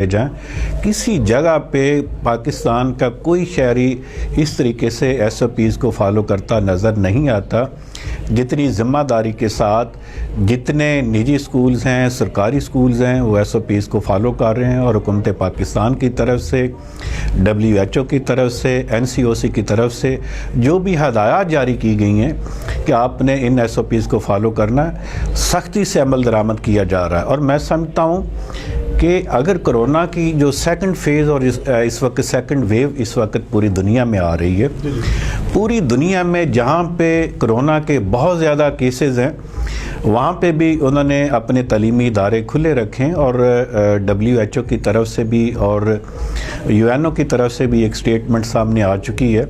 जाएं। किसी जगह पे पाकिस्तान का कोई शहरी इस तरीके से SOPs को फॉलो करता नज़र नहीं आता जितनी ज़िम्मेदारी के साथ जितने निजी स्कूल्स हैं, सरकारी स्कूल्स हैं, वो SOPs को फॉलो कर रहे हैं। और हुकूमत पाकिस्तान की तरफ से, WHO की तरफ से, NCOC की तरफ से जो भी हदायत जारी की गई हैं कि आपने इन SOPs को फॉलो करना है, सख्ती से अमल दरामद किया जा रहा है। और मैं समझता हूँ कि अगर कोरोना की जो सेकंड फेज़ और इस वक्त सेकंड वेव इस वक्त पूरी दुनिया में आ रही है, पूरी दुनिया में जहाँ पे कोरोना के बहुत ज़्यादा केसेस हैं वहाँ पे भी उन्होंने अपने तालीमी इदारे खुले रखें। और WHO की तरफ से भी और UNO की तरफ से भी एक स्टेटमेंट सामने आ चुकी है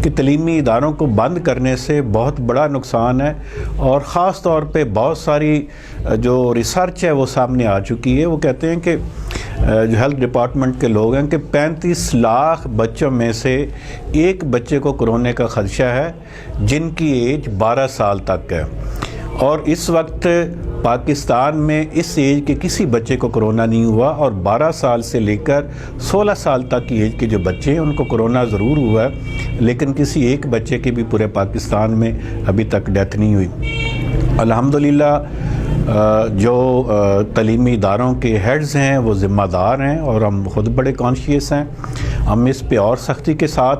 कि तालीमी इदारों को बंद करने से बहुत बड़ा नुकसान है। और ख़ास तौर पे बहुत सारी जो रिसर्च है वो सामने आ चुकी है। वो कहते हैं कि जो हेल्थ डिपार्टमेंट के लोग हैं कि 35 लाख बच्चों में से एक बच्चे को कोरोना का ख़दशा है जिनकी एज 12 साल तक है। और इस वक्त पाकिस्तान में इस एज के किसी बच्चे को कोरोना नहीं हुआ और 12 साल से लेकर 16 साल तक की एज के जो बच्चे हैं उनको कोरोना ज़रूर हुआ है, लेकिन किसी एक बच्चे की भी पूरे पाकिस्तान में अभी तक डेथ नहीं हुई। अल्हम्दुलिल्लाह जो तालीमी इदारों के हेड्स हैं वो ज़िम्मेदार हैं और हम ख़ुद बड़े कॉन्शियस हैं। हम इस पे और सख्ती के साथ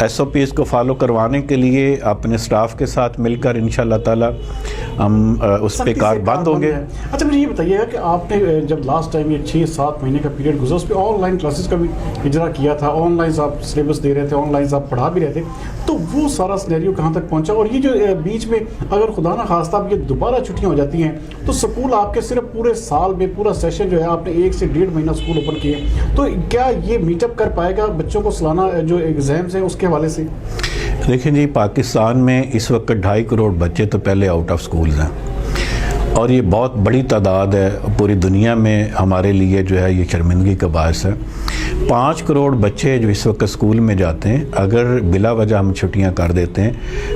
SOPs को फॉलो करवाने के लिए अपने स्टाफ के साथ मिलकर इंशाअल्लाह ताला हम उस पे कारबंद होंगे। अच्छा, मुझे ये बताइएगा कि आपने जब लास्ट टाइम ये 6-7 महीने का पीरियड गुजरा उस पर ऑनलाइन क्लासेस का भी इजरा किया था, ऑनलाइन आप सिलेबस दे रहे थे, ऑनलाइन आप पढ़ा भी रहे थे, तो वो सारा सिनेरियो कहाँ तक पहुँचा? और ये जो बीच में अगर खुदा ना खास्ता अब ये दोबारा छुट्टियाँ हो जाती हैं तो स्कूल आपके सिर्फ पूरे साल में पूरा सेशन जो है आपने 1 से 1.5 महीना स्कूल ओपन किए, तो क्या ये मीटअप कर पाएगा बच्चों को सालाना जो एग्ज़ाम्स हैं उसके हवाले से? देखिए जी, पाकिस्तान में इस वक्त 2.5 करोड़ बच्चे तो पहले आउट ऑफ स्कूल्स हैं और ये बहुत बड़ी तादाद है। पूरी दुनिया में हमारे लिए जो है ये शर्मिंदगी का बायस है। 5 करोड़ बच्चे जो इस वक्त स्कूल में जाते हैं, अगर बिला वजह हम छुट्टियां कर देते हैं,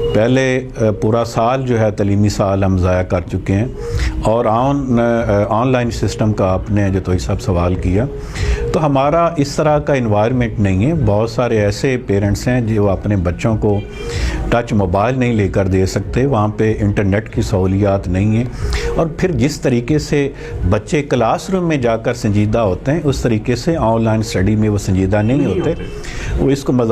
पहले पूरा साल जो है तालीमी साल हम ज़ाया कर चुके हैं। और ऑनलाइन सिस्टम का आपने जो तो सब सवाल किया, तो हमारा इस तरह का इन्वायरमेंट नहीं है। बहुत सारे ऐसे पेरेंट्स हैं जो अपने बच्चों को टच मोबाइल नहीं लेकर दे सकते, वहाँ पे इंटरनेट की सहूलियात नहीं है। और फिर जिस तरीके से बच्चे क्लासरूम में जाकर संजीदा होते हैं उस तरीके से ऑनलाइन स्टडी में वो संजीदा नहीं होते। वो इसको